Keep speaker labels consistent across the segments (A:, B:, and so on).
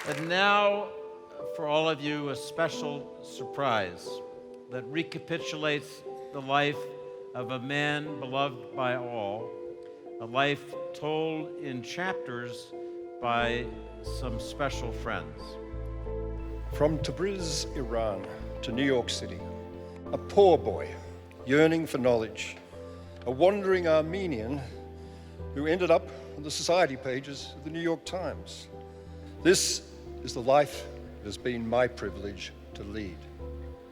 A: And now, for all of you, a special surprise that recapitulates the life of a man beloved by all, a life told in chapters by some special friends.
B: From Tabriz, Iran, to New York City, a poor boy yearning for knowledge, a wandering Armenian who ended up on the society pages of the New York Times. This is the life it has been my privilege to lead.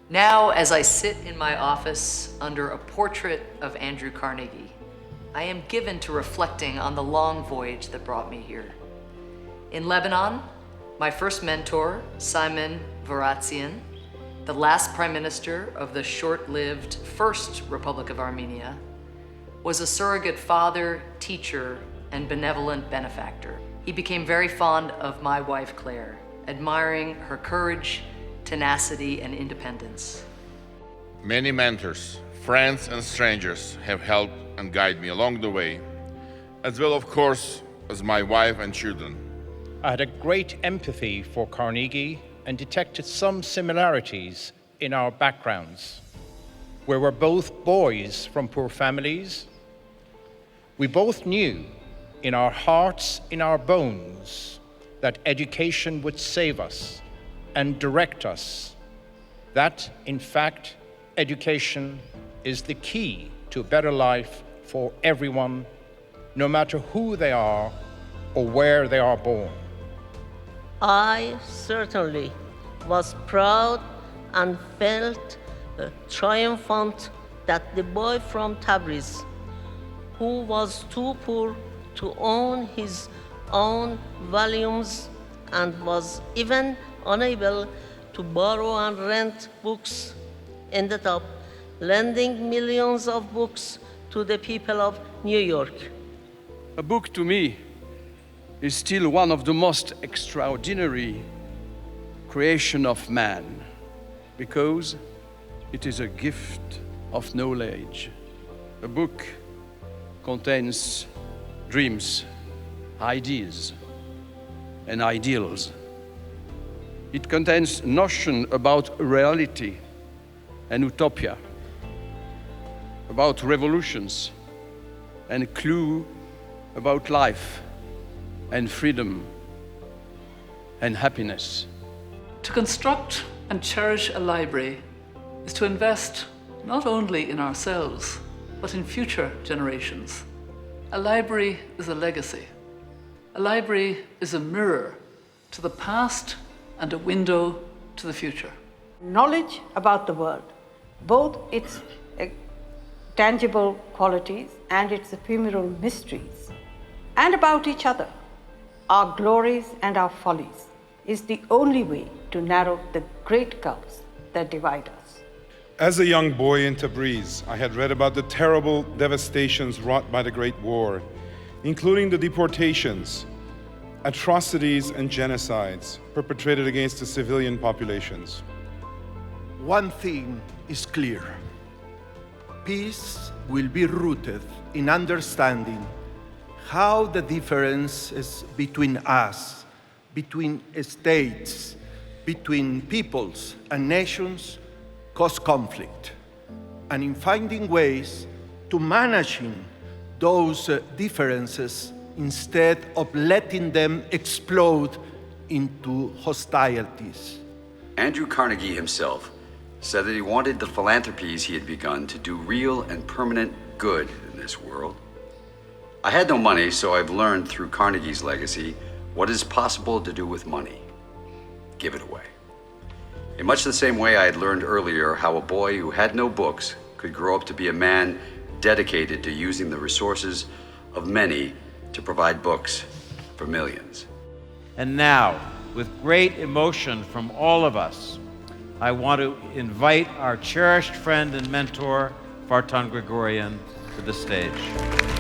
C: Now, as I sit in my office under a portrait of Andrew Carnegie, I am given to reflecting on the long voyage that brought me here. In Lebanon, my first mentor, Simon Varatzian, the last prime minister of the short-lived First Republic of Armenia, was a surrogate father, teacher, and benevolent benefactor. He became very fond of my wife, Claire, admiring her courage, tenacity, and independence.
D: Many mentors, friends, and strangers have helped and guided me along the way, as well, of course, as my wife and children.
E: I had a great empathy for Carnegie and detected some similarities in our backgrounds. We were both boys from poor families. We both knew in our hearts, in our bones, that education would save us and direct us. That, in fact, education is the key to a better life for everyone, no matter who they are or where they are born.
F: I certainly was proud and felt triumphant that the boy from Tabriz, who was too poor to own his own volumes and was even unable to borrow and rent books, ended up lending millions of books to the people of New York.
G: A book to me is still one of the most extraordinary creation of man because it is a gift of knowledge. A book contains dreams, ideas, and ideals. It contains notion about reality and utopia, about revolutions, and a clue about life and freedom and happiness.
H: To construct and cherish a library is to invest not only in ourselves, but in future generations. A library is a legacy. A library is a mirror to the past and a window to the future.
I: Knowledge about the world, both its tangible qualities and its ephemeral mysteries, and about each other, our glories and our follies, is the only way to narrow the great gulfs that divide us.
J: As a young boy in Tabriz, I had read about the terrible devastations wrought by the Great War, including the deportations, atrocities, and genocides perpetrated against the civilian populations.
K: One thing is clear. Peace will be rooted in understanding how the differences between us, between states, between peoples and nations cause conflict, and in finding ways to managing those differences instead of letting them explode into hostilities.
L: Andrew Carnegie himself said that he wanted the philanthropies he had begun to do real and permanent good in this world. I had no money, so I've learned through Carnegie's legacy what is possible to do with money. Give it away. In much the same way I had learned earlier how a boy who had no books could grow up to be a man dedicated to using the resources of many to provide books for millions.
A: And now, with great emotion from all of us, I want to invite our cherished friend and mentor, Vardhan Grigoryan, to the stage.